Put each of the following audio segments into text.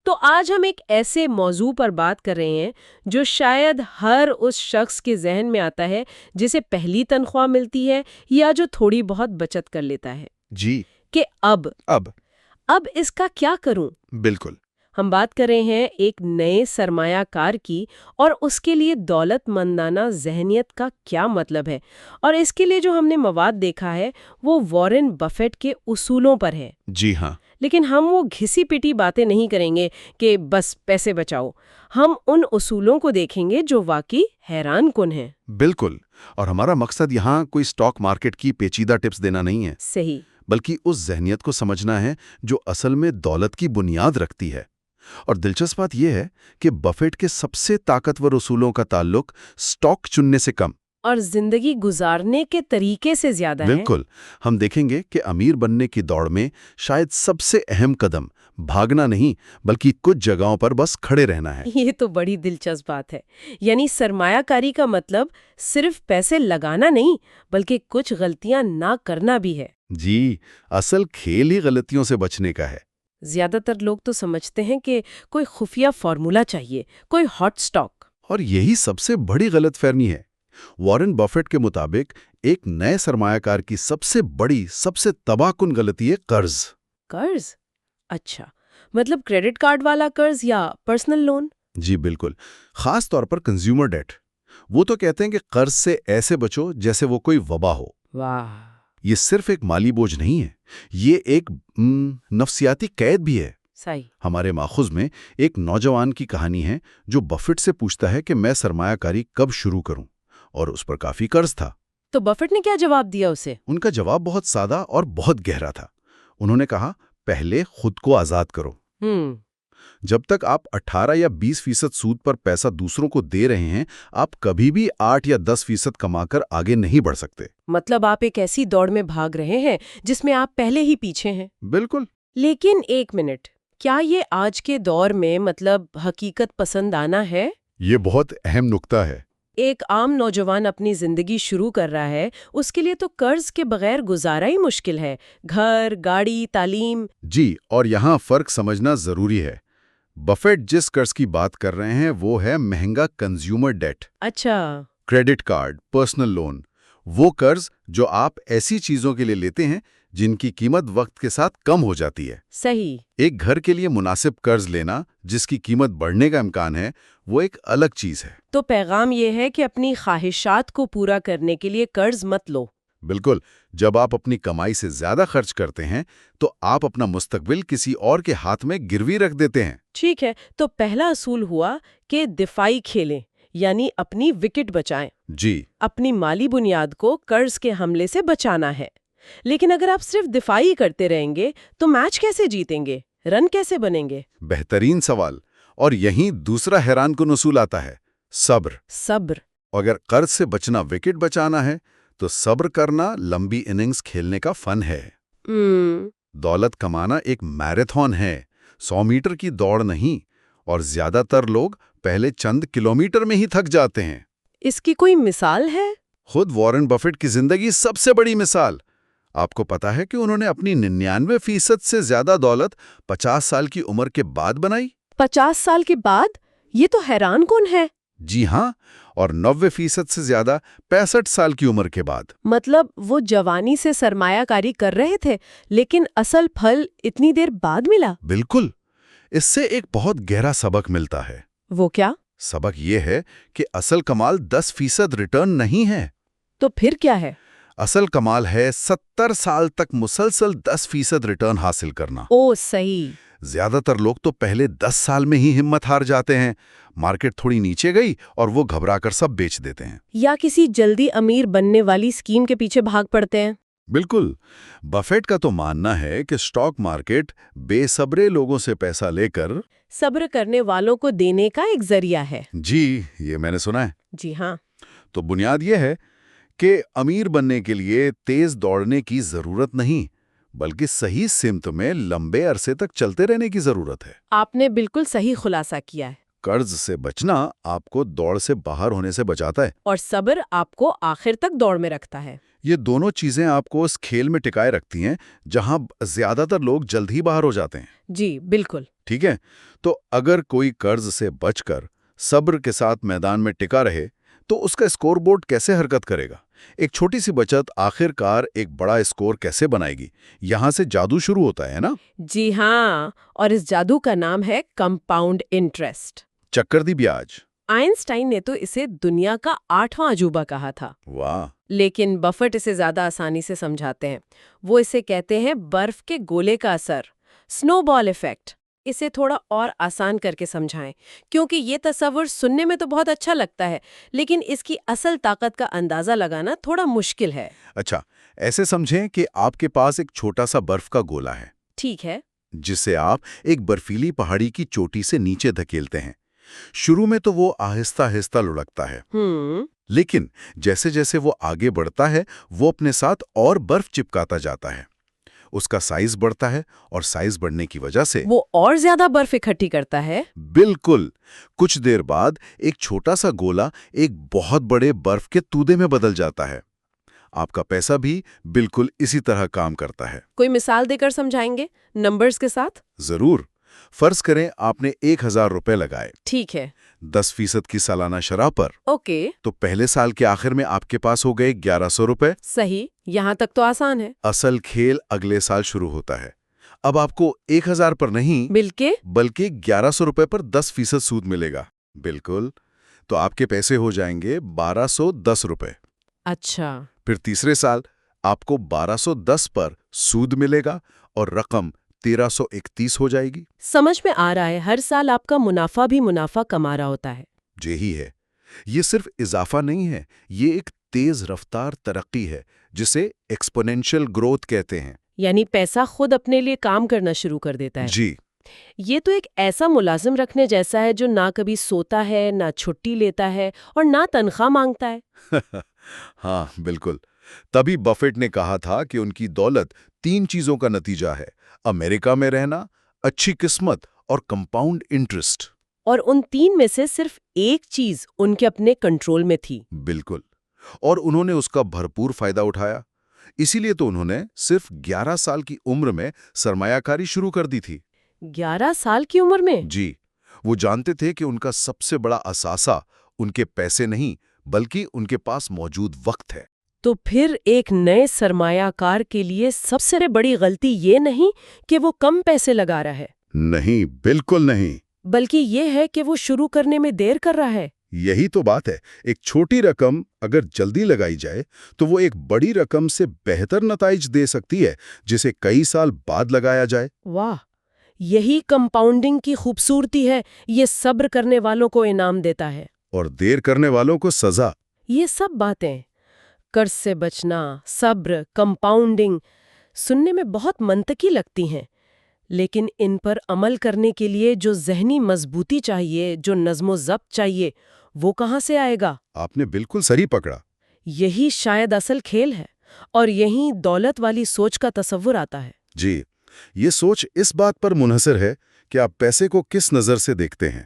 تو آج ہم ایک ایسے موضوع پر بات کر رہے ہیں جو شاید ہر اس شخص کے ذہن میں آتا ہے جسے پہلی تنخواہ ملتی ہے یا جو تھوڑی بہت بچت کر لیتا ہے جی کہ اب اس کا کیا کروں؟ بالکل. ہم بات کر رہے ہیں ایک نئے سرمایہ کار کی اور اس کے لیے دولت مندانہ ذہنیت کا کیا مطلب ہے، اور اس کے لیے جو ہم نے مواد دیکھا ہے وہ وارن بفیٹ کے اصولوں پر ہے. جی ہاں. لیکن ہم وہ گھسی پٹی باتیں نہیں کریں گے کہ بس پیسے بچاؤ. ہم ان اصولوں کو دیکھیں گے جو واقعی حیران کن ہیں. بالکل. اور ہمارا مقصد یہاں کوئی سٹاک مارکیٹ کی پیچیدہ ٹپس دینا نہیں ہے. صحیح. بلکہ اس ذہنیت کو سمجھنا ہے جو اصل میں دولت کی بنیاد رکھتی ہے. اور دلچسپ بات یہ ہے کہ بفیٹ کے سب سے طاقتور اصولوں کا تعلق سٹاک چننے سے کم اور زندگی گزارنے کے طریقے سے زیادہ ہے. بالکل. ہم دیکھیں گے کہ امیر بننے کی دوڑ میں شاید سب سے اہم قدم بھاگنا نہیں بلکہ کچھ جگہوں پر بس کھڑے رہنا ہے. یہ تو بڑی دلچسپ بات ہے. یعنی سرمایہ کاری کا مطلب صرف پیسے لگانا نہیں بلکہ کچھ غلطیاں نہ کرنا بھی ہے. جی، اصل کھیل ہی غلطیوں سے بچنے کا ہے. زیادہ تر لوگ تو سمجھتے ہیں کہ کوئی خفیہ فارمولا چاہیے، کوئی ہاٹ سٹاک. اور یہی سب سے بڑی غلط فہمی ہے. وارن بفیٹ کے مطابق ایک نئے سرمایہ کار کی سب سے بڑی، سب سے تباہ کن غلطی ہے قرض. قرض؟ اچھا، مطلب کریڈٹ کارڈ والا قرض یا پرسنل لون؟ جی بالکل. خاص طور پر کنزیومر ڈیٹ. وہ تو کہتے ہیں کہ قرض سے ایسے بچو جیسے وہ کوئی وبا ہو. واہ. یہ صرف ایک مالی بوجھ نہیں ہے، یہ ایک نفسیاتی قید بھی ہے. صحیح. ہمارے ماخذ میں ایک نوجوان کی کہانی ہے جو بفیٹ سے پوچھتا ہے کہ میں سرمایہ کاری کب شروع کروں، اور اس پر کافی قرض تھا. تو بفیٹ نے کیا جواب دیا اسے؟ ان کا جواب بہت سادہ اور بہت گہرا تھا. انہوں نے کہا، پہلے خود کو آزاد کرو. جب تک آپ 18 یا 20% سود پر پیسہ دوسروں کو دے رہے ہیں، آپ کبھی بھی 8 یا 10% کما کر آگے نہیں بڑھ سکتے. مطلب آپ ایک ایسی دوڑ میں بھاگ رہے ہیں جس میں آپ پہلے ہی پیچھے ہیں. بالکل. لیکن ایک منٹ، کیا یہ آج کے دور میں مطلب حقیقت پسندانہ ہے؟ یہ بہت اہم نکتہ ہے. ایک عام نوجوان اپنی زندگی شروع کر رہا ہے، اس کے لیے تو قرض کے بغیر گزارا ہی مشکل ہے. گھر، گاڑی، تعلیم. جی، اور یہاں فرق سمجھنا ضروری ہے. بفیٹ جس قرض کی بات کر رہے ہیں وہ ہے مہنگا کنزیومر ڈیٹ. اچھا. Credit card, personal loan. وہ قرض جو آپ ایسی چیزوں کے لیے لیتے ہیں جن کی قیمت وقت کے ساتھ کم ہو جاتی ہے. صحیح. ایک گھر کے لیے مناسب قرض لینا جس کی قیمت بڑھنے کا امکان ہے، وہ ایک الگ چیز ہے. تو پیغام یہ ہے کہ اپنی خواہشات کو پورا کرنے کے لیے قرض مت لو. بالکل. جب آپ اپنی کمائی سے زیادہ خرچ کرتے ہیں تو آپ اپنا مستقبل کسی اور کے ہاتھ میں گروی رکھ دیتے ہیں. ٹھیک ہے، تو پہلا اصول ہوا کہ دفاعی کھیلیں، یعنی اپنی وکٹ بچائیں. جی. اپنی مالی بنیاد کو قرض کے حملے سے بچانا ہے. لیکن اگر آپ صرف دفاعی کرتے رہیں گے تو میچ کیسے جیتیں گے؟ رن کیسے بنیں گے؟ بہترین سوال. اور یہیں دوسرا حیران کن اصول آتا ہے، صبر. صبر. اگر قرض سے بچنا وکٹ بچانا ہے تو صبر کرنا لمبی اننگز کھیلنے کا فن ہے. دولت کمانا ایک میراتھن ہے، 100 میٹر کی دوڑ نہیں. اور زیادہ تر لوگ پہلے چند کلومیٹر میں ہی تھک جاتے ہیں. اس کی کوئی مثال ہے؟ خود وارن بفیٹ کی زندگی سب سے بڑی مثال. آپ کو پتا ہے کہ انہوں نے اپنی 99% سے زیادہ دولت 50 سال کی عمر کے بعد بنائی. 50 سال کے بعد؟ یہ تو حیران کن ہے. جی ہاں. اور 90% سے زیادہ 65 سال کی عمر کے بعد. مطلب وہ جوانی سے سرمایہ کاری کر رہے تھے لیکن اصل پھل اتنی دیر بعد ملا. بالکل. اس سے ایک بہت گہرا سبق ملتا ہے. وہ کیا؟ سبق یہ ہے کہ اصل کمال 10% ریٹرن نہیں ہے. تو پھر کیا ہے؟ اصل کمال ہے 70 سال تک مسلسل 10% ریٹرن حاصل کرنا. او صحیح. زیادہ تر لوگ تو پہلے 10 سال میں ہی ہمت ہار جاتے ہیں. مارکیٹ تھوڑی نیچے گئی اور وہ گھبرا کر سب بیچ دیتے ہیں. یا کسی جلدی امیر بننے والی اسکیم کے پیچھے بھاگ پڑتے ہیں. بالکل. بفیٹ کا تو ماننا ہے کہ سٹاک مارکیٹ بے صبرے لوگوں سے پیسہ لے کر صبر کرنے والوں کو دینے کا ایک ذریعہ ہے. جی، یہ میں نے سنا ہے. جی ہاں. تو بنیاد یہ ہے کہ امیر بننے کے لیے تیز دوڑنے کی ضرورت نہیں بلکہ صحیح سمت میں لمبے عرصے تک چلتے رہنے کی ضرورت ہے. آپ نے بالکل صحیح خلاصہ کیا ہے. قرض سے بچنا آپ کو دوڑ سے باہر ہونے سے بچاتا ہے. اور صبر آپ کو آخر تک دوڑ میں رکھتا ہے. یہ دونوں چیزیں آپ کو اس کھیل میں ٹکائے رکھتی ہیں جہاں زیادہ تر لوگ جلد ہی باہر ہو جاتے ہیں. جی بالکل. ٹھیک ہے، تو اگر کوئی قرض سے بچ کر صبر کے ساتھ میدان میں ٹکا رہے تو اس کا اسکور بورڈ کیسے حرکت کرے گا؟ ایک چھوٹی سی بچت آخر کار ایک بڑا اسکور کیسے بنائے گی؟ یہاں سے جادو شروع ہوتا ہے نا؟ جی ہاں، اور اس جادو کا نام ہے کمپاؤنڈ انٹرسٹ۔ چکردی بیاج۔ آئنسٹائن نے تو اسے دنیا کا 8واں عجوبہ کہا تھا، واہ! لیکن بفٹ اسے زیادہ آسانی سے سمجھاتے ہیں۔ وہ اسے کہتے ہیں برف کے گولے کا اثر، سنو بال ایفیکٹ۔ اسے تھوڑا اور آسان کر کے سمجھائیں، کیونکہ یہ تصور سننے میں تو بہت اچھا لگتا ہے، لیکن اس کی اصل طاقت کا اندازہ لگانا تھوڑا مشکل ہے۔ اچھا، ایسے سمجھیں کہ آپ کے پاس ایک چھوٹا سا برف کا گولا ہے، ٹھیک ہے۔ جسے آپ ایک برفیلی پہاڑی کی چوٹی سے نیچے دھکیلتے ہیں۔ شروع میں تو وہ آہستہ آہستہ لڑکتا ہے، لیکن جیسے جیسے وہ آگے بڑھتا ہے وہ اپنے ساتھ اور برف چپکاتا جاتا ہے۔ اس کا سائز بڑھتا ہے اور سائز بڑھنے کی وجہ سے وہ اور زیادہ برف اکٹھی کرتا ہے۔ بالکل، کچھ دیر بعد ایک چھوٹا سا گولا ایک بہت بڑے برف کے تودے میں بدل جاتا ہے۔ آپ کا پیسہ بھی بالکل اسی طرح کام کرتا ہے۔ کوئی مثال دے کر سمجھائیں گے نمبرز کے ساتھ؟ ضرور۔ فرض کریں آپ نے 1000 روپے لگائے، ٹھیک ہے۔ 10% کی سالانہ شرح پر، اوکے، تو پہلے سال کے آخر میں آپ کے پاس ہو گئے 1100 روپے۔ صحیح، یہاں تک تو آسان ہے۔ اصل کھیل اگلے سال شروع ہوتا ہے۔ اب آپ کو 1000 پر نہیں بلکہ 1100 روپے پر 10% سود ملے گا۔ بالکل، تو آپ کے پیسے ہو جائیں گے 1210 روپے۔ اچھا، پھر تیسرے سال آپ کو 1210 پر سود ملے گا اور رقم 1331 ہو جائے گی۔ سمجھ میں آ رہا ہے، ہر سال آپ کا منافع بھی منافع کما رہا ہوتا ہے۔ یہی ہے، یہ صرف اضافہ نہیں ہے، یہ ایک تیز رفتار ترقی ہے جسے ایکسپونینشل گروتھ کہتے ہیں۔ یعنی پیسہ خود اپنے لیے کام کرنا شروع کر دیتا ہے۔ جی، یہ تو ایک ایسا ملازم رکھنے جیسا ہے جو نہ کبھی سوتا ہے، نہ چھٹی لیتا ہے اور نہ تنخواہ مانگتا ہے۔ ہاں بالکل۔ تبھی بفیٹ نے کہا تھا کہ ان کی دولت 3 چیزوں کا نتیجہ ہے: امریکہ میں رہنا، اچھی قسمت اور کمپاؤنڈ انٹرسٹ۔ اور ان 3 میں سے صرف ایک چیز ان کے اپنے کنٹرول میں تھی۔ بالکل، اور انہوں نے اس کا بھرپور فائدہ اٹھایا۔ اسی لیے تو انہوں نے صرف 11 سال کی عمر میں سرمایہ کاری شروع کر دی تھی۔ 11 سال کی عمر میں؟ جی، وہ جانتے تھے کہ ان کا سب سے بڑا اثاثہ ان کے پیسے نہیں بلکہ ان کے پاس موجود وقت ہے۔ تو پھر ایک نئے سرمایہ کار کے لیے سب سے بڑی غلطی یہ نہیں کہ وہ کم پیسے لگا رہا ہے، نہیں، بالکل نہیں، بلکہ یہ ہے کہ وہ شروع کرنے میں دیر کر رہا ہے۔ یہی تو بات ہے۔ ایک چھوٹی رقم اگر جلدی لگائی جائے تو وہ ایک بڑی رقم سے بہتر نتائج دے سکتی ہے جسے کئی سال بعد لگایا جائے۔ واہ، یہی کمپاؤنڈنگ کی خوبصورتی ہے، یہ صبر کرنے والوں کو انعام دیتا ہے اور دیر کرنے والوں کو سزا۔ یہ سب باتیں، قرض سے بچنا، صبر، کمپاؤنڈنگ، سننے میں بہت منطقی لگتی ہیں، لیکن ان پر عمل کرنے کے لیے جو ذہنی مضبوطی چاہیے، جو نظم و ضبط چاہیے، وہ کہاں سے آئے گا؟ آپ نے بالکل صحیح پکڑا۔ یہی شاید اصل کھیل ہے، اور یہی دولت والی سوچ کا تصور آتا ہے۔ جی، یہ سوچ اس بات پر منحصر ہے کہ آپ پیسے کو کس نظر سے دیکھتے ہیں۔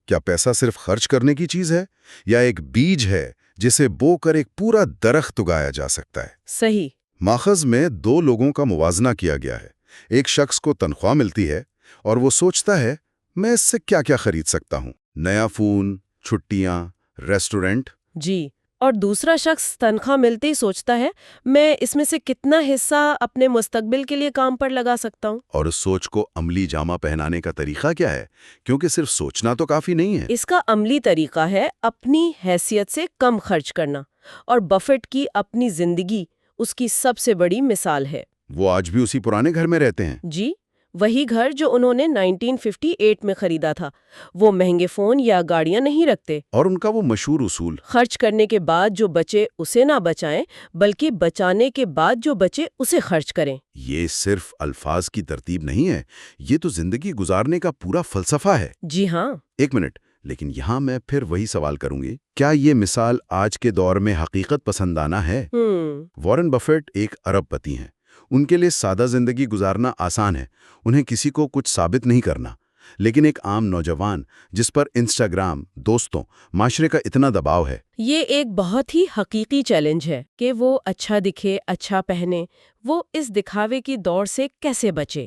کیا پیسہ صرف خرچ کرنے کی چیز ہے یا ایک بیج ہے جسے بو کر ایک پورا درخت اگایا جا سکتا ہے؟ صحیح۔ ماخذ میں 2 لوگوں کا موازنہ کیا گیا ہے۔ ایک شخص کو تنخواہ ملتی ہے اور وہ سوچتا ہے میں اس سے کیا کیا خرید سکتا ہوں، نیا فون، چھٹیاں، ریسٹورنٹ۔ جی، اور دوسرا شخص تنخواہ ملتے ہی سوچتا ہے میں اس میں سے کتنا حصہ اپنے مستقبل کے لیے کام پر لگا سکتا ہوں۔ اور اس سوچ کو عملی جامہ پہنانے کا طریقہ کیا ہے؟ کیونکہ صرف سوچنا تو کافی نہیں ہے۔ اس کا عملی طریقہ ہے اپنی حیثیت سے کم خرچ کرنا، اور بفٹ کی اپنی زندگی اس کی سب سے بڑی مثال ہے۔ وہ آج بھی اسی پرانے گھر میں رہتے ہیں۔ جی، وہی گھر جو انہوں نے 1958 میں خریدا تھا۔ وہ مہنگے فون یا گاڑیاں نہیں رکھتے، اور ان کا وہ مشہور اصول، خرچ کرنے کے بعد جو بچے اسے نہ بچائیں بلکہ بچانے کے بعد جو بچے اسے خرچ کریں۔ یہ صرف الفاظ کی ترتیب نہیں ہے، یہ تو زندگی گزارنے کا پورا فلسفہ ہے۔ جی ہاں۔ ایک منٹ، لیکن یہاں میں پھر وہی سوال کروں گی، کیا یہ مثال آج کے دور میں حقیقت پسندانہ ہے؟ وارن بفیٹ ایک ارب پتی ہیں۔ ان کے لیے سادہ زندگی گزارنا آسان ہے، انہیں کسی کو کچھ ثابت نہیں کرنا۔ لیکن ایک عام نوجوان جس پر انسٹاگرام، دوستوں، معاشرے کا اتنا دباؤ ہے، یہ ایک بہت ہی حقیقی چیلنج ہے کہ وہ اچھا دکھے، اچھا پہنے، وہ اس دکھاوے کی دوڑ سے کیسے بچے؟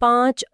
$5